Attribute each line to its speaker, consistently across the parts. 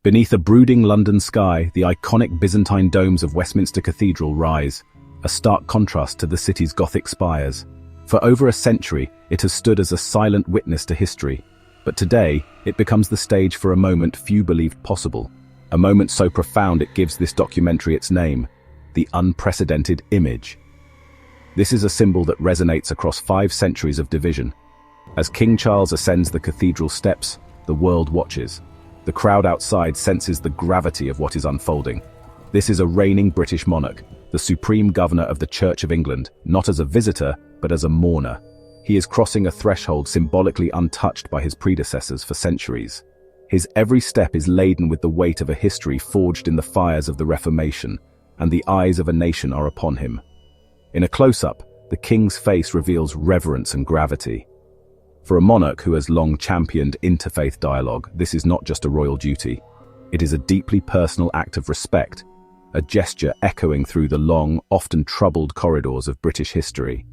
Speaker 1: Beneath a brooding London sky, the iconic Byzantine domes of Westminster Cathedral rise, a stark contrast to the city's Gothic spires. For over a century, it has stood as a silent witness to history, but today, it becomes the stage for a moment few believed possible. A moment so profound it gives this documentary its name, the unprecedented image. This is a symbol that resonates across 5 centuries of division. As King Charles ascends the cathedral steps, the world watches. The crowd outside senses the gravity of what is unfolding. This is a reigning British monarch, the supreme governor of the Church of England, not as a visitor, but as a mourner. He is crossing a threshold symbolically untouched by his predecessors for centuries. His every step is laden with the weight of a history forged in the fires of the Reformation, and the eyes of a nation are upon him. In a close-up, the king's face reveals reverence and gravity. For a monarch who has long championed interfaith dialogue, this is not just a royal duty. It is a deeply personal act of respect, a gesture echoing through the long, often troubled corridors of British history.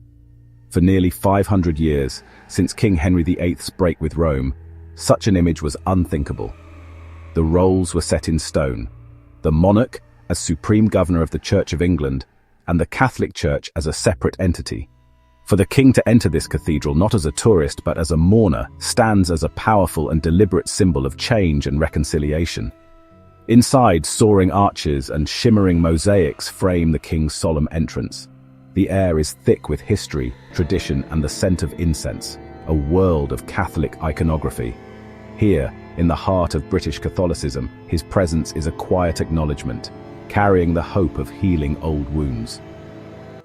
Speaker 1: For nearly 500 years, since King Henry VIII's break with Rome, such an image was unthinkable. The roles were set in stone. The monarch as supreme governor of the Church of England, and the Catholic Church as a separate entity. For the king to enter this cathedral not as a tourist but as a mourner stands as a powerful and deliberate symbol of change and reconciliation. Inside, soaring arches and shimmering mosaics frame the king's solemn entrance. The air is thick with history, tradition, and the scent of incense, a world of Catholic iconography. Here, in the heart of British Catholicism, his presence is a quiet acknowledgement, carrying the hope of healing old wounds.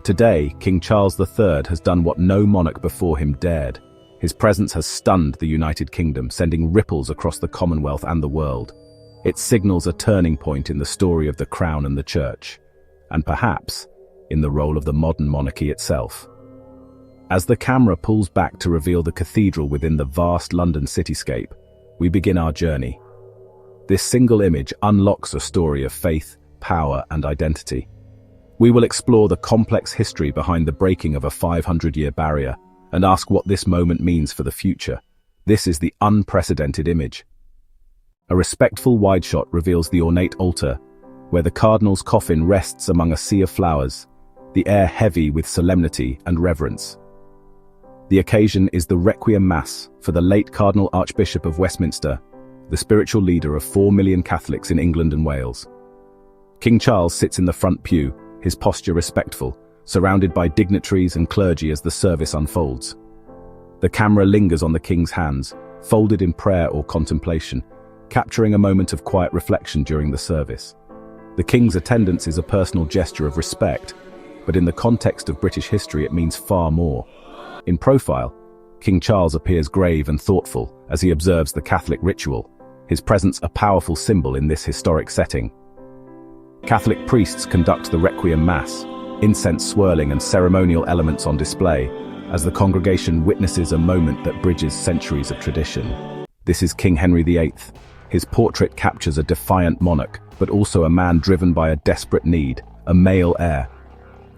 Speaker 1: Today, King Charles III has done what no monarch before him dared. His presence has stunned the United Kingdom, sending ripples across the Commonwealth and the world. It signals a turning point in the story of the Crown and the Church, and perhaps in the role of the modern monarchy itself. As the camera pulls back to reveal the cathedral within the vast London cityscape, we begin our journey. This single image unlocks a story of faith, power, and identity. We will explore the complex history behind the breaking of a 500-year barrier and ask what this moment means for the future. This is the unprecedented image. A respectful wide shot reveals the ornate altar, where the Cardinal's coffin rests among a sea of flowers, the air heavy with solemnity and reverence. The occasion is the Requiem Mass for the late Cardinal Archbishop of Westminster, the spiritual leader of 4 million Catholics in England and Wales. King Charles sits in the front pew, his posture respectful, surrounded by dignitaries and clergy as the service unfolds. The camera lingers on the king's hands, folded in prayer or contemplation, capturing a moment of quiet reflection during the service. The king's attendance is a personal gesture of respect, but in the context of British history it means far more. In profile, King Charles appears grave and thoughtful as he observes the Catholic ritual, his presence a powerful symbol in this historic setting. Catholic priests conduct the Requiem Mass, incense swirling and ceremonial elements on display, as the congregation witnesses a moment that bridges centuries of tradition. This is King Henry VIII. His portrait captures a defiant monarch, but also a man driven by a desperate need, a male heir.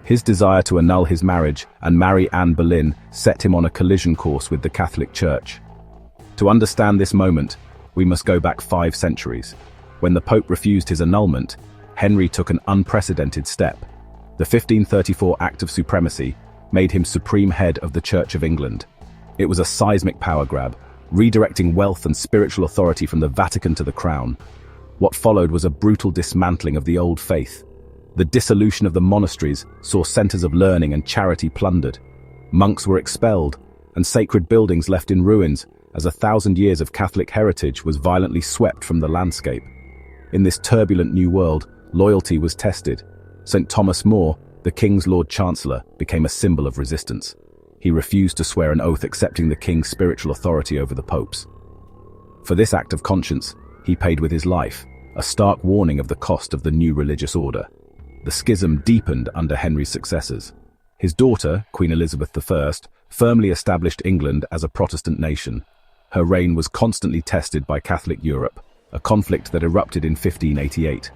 Speaker 1: His desire to annul his marriage and marry Anne Boleyn set him on a collision course with the Catholic Church. To understand this moment, we must go back 5 centuries. When the Pope refused his annulment, Henry took an unprecedented step. The 1534 Act of Supremacy made him supreme head of the Church of England. It was a seismic power grab, redirecting wealth and spiritual authority from the Vatican to the Crown. What followed was a brutal dismantling of the old faith. The dissolution of the monasteries saw centers of learning and charity plundered. Monks were expelled, and sacred buildings left in ruins as 1,000 years of Catholic heritage was violently swept from the landscape. In this turbulent new world, loyalty was tested. St. Thomas More, the King's Lord Chancellor, became a symbol of resistance. He refused to swear an oath accepting the King's spiritual authority over the popes. For this act of conscience, he paid with his life, a stark warning of the cost of the new religious order. The schism deepened under Henry's successors. His daughter, Queen Elizabeth I, firmly established England as a Protestant nation. Her reign was constantly tested by Catholic Europe, a conflict that erupted in 1588.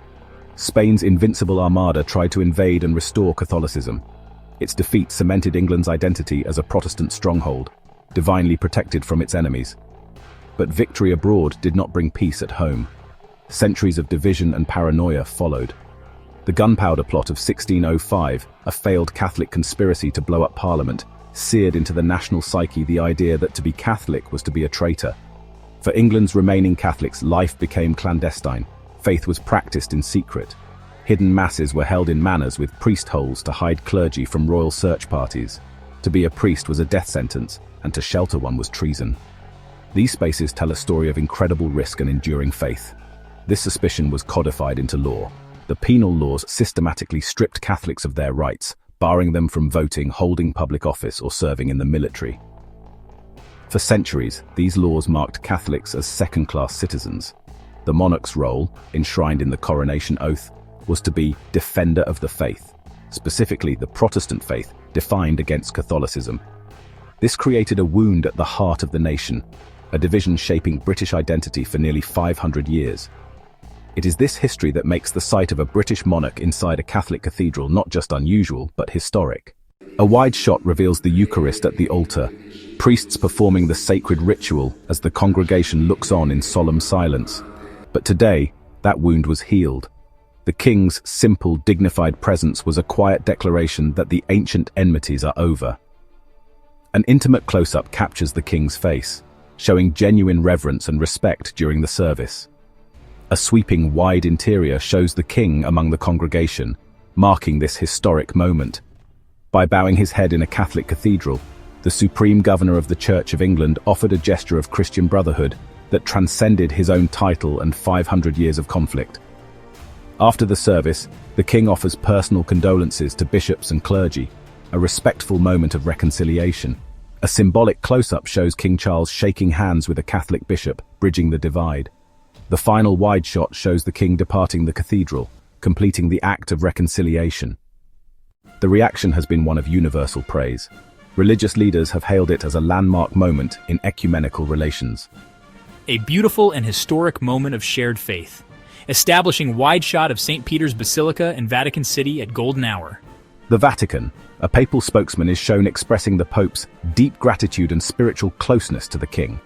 Speaker 1: Spain's invincible armada tried to invade and restore Catholicism. Its defeat cemented England's identity as a Protestant stronghold, divinely protected from its enemies. But victory abroad did not bring peace at home. Centuries of division and paranoia followed. The gunpowder plot of 1605, a failed Catholic conspiracy to blow up Parliament, seared into the national psyche the idea that to be Catholic was to be a traitor. For England's remaining Catholics, life became clandestine. Faith was practiced in secret. Hidden masses were held in manors with priest holes to hide clergy from royal search parties. To be a priest was a death sentence, and to shelter one was treason. These spaces tell a story of incredible risk and enduring faith. This suspicion was codified into law. The penal laws systematically stripped Catholics of their rights, barring them from voting, holding public office, or serving in the military. For centuries, these laws marked Catholics as second-class citizens. The monarch's role, enshrined in the coronation oath, was to be defender of the faith, specifically the Protestant faith, defined against Catholicism. This created a wound at the heart of the nation, a division shaping British identity for nearly 500 years. It is this history that makes the sight of a British monarch inside a Catholic cathedral not just unusual, but historic. A wide shot reveals the Eucharist at the altar, priests performing the sacred ritual as the congregation looks on in solemn silence. But today, that wound was healed. The king's simple, dignified presence was a quiet declaration that the ancient enmities are over. An intimate close-up captures the king's face, showing genuine reverence and respect during the service. A sweeping, wide interior shows the king among the congregation, marking this historic moment. By bowing his head in a Catholic cathedral, the supreme governor of the Church of England offered a gesture of Christian brotherhood that transcended his own title and 500 years of conflict. After the service, the king offers personal condolences to bishops and clergy, a respectful moment of reconciliation. A symbolic close-up shows King Charles shaking hands with a Catholic bishop, bridging the divide. The final wide shot shows the king departing the cathedral, completing the act of reconciliation. The reaction has been one of universal praise. Religious leaders have hailed it as a landmark moment in ecumenical relations.
Speaker 2: A beautiful and historic moment of shared faith, establishing wide shot of St. Peter's Basilica in Vatican City at golden hour.
Speaker 1: The Vatican, a papal spokesman, is shown expressing the Pope's deep gratitude and spiritual closeness to the king.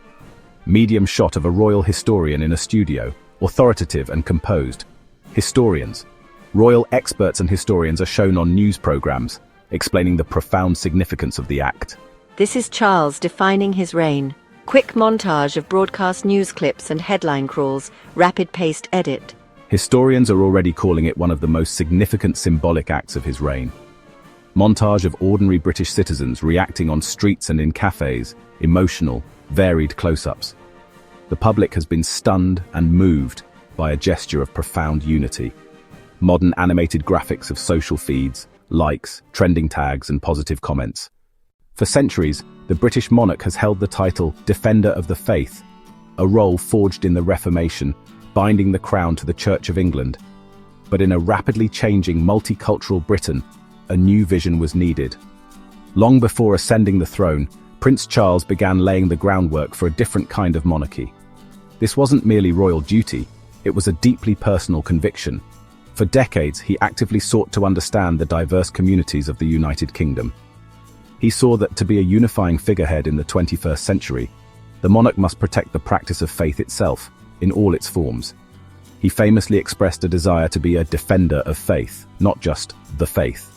Speaker 1: Medium shot of a royal historian in a studio, authoritative and composed. Historians, royal experts and historians are shown on news programs, explaining the profound significance of the act.
Speaker 3: This is Charles defining his reign. Quick montage of broadcast news clips and headline crawls, rapid paste edit.
Speaker 1: Historians are already calling it one of the most significant symbolic acts of his reign. Montage of ordinary British citizens reacting on streets and in cafes, emotional, varied close-ups. The public has been stunned and moved by a gesture of profound unity. Modern animated graphics of social feeds, likes, trending tags, and positive comments. For centuries, the British monarch has held the title Defender of the Faith, a role forged in the Reformation, binding the crown to the Church of England. But in a rapidly changing multicultural Britain, a new vision was needed. Long before ascending the throne, Prince Charles began laying the groundwork for a different kind of monarchy. This wasn't merely royal duty, it was a deeply personal conviction. For decades, he actively sought to understand the diverse communities of the United Kingdom. He saw that to be a unifying figurehead in the 21st century, the monarch must protect the practice of faith itself, in all its forms. He famously expressed a desire to be a defender of faith, not just the faith.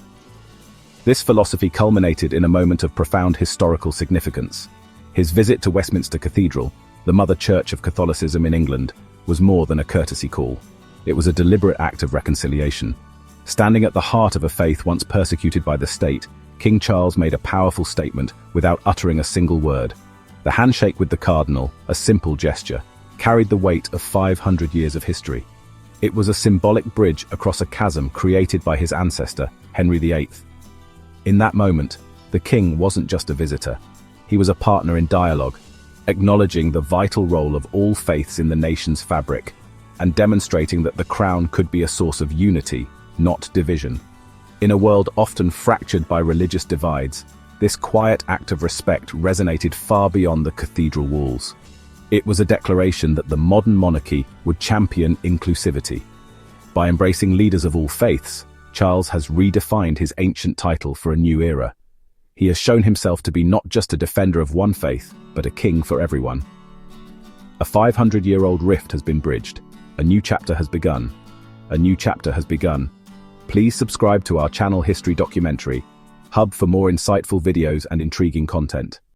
Speaker 1: This philosophy culminated in a moment of profound historical significance. His visit to Westminster Cathedral, the mother church of Catholicism in England, was more than a courtesy call. It was a deliberate act of reconciliation. Standing at the heart of a faith once persecuted by the state, King Charles made a powerful statement without uttering a single word. The handshake with the Cardinal, a simple gesture, carried the weight of 500 years of history. It was a symbolic bridge across a chasm created by his ancestor, Henry VIII. In that moment, the king wasn't just a visitor. He was a partner in dialogue, acknowledging the vital role of all faiths in the nation's fabric, and demonstrating that the crown could be a source of unity, not division. In a world often fractured by religious divides, this quiet act of respect resonated far beyond the cathedral walls. It was a declaration that the modern monarchy would champion inclusivity. By embracing leaders of all faiths, Charles has redefined his ancient title for a new era. He has shown himself to be not just a defender of one faith, but a king for everyone. A 500-year-old rift has been bridged. A new chapter has begun. A new chapter has begun. Please subscribe to our channel History Documentary, hub for more insightful videos and intriguing content.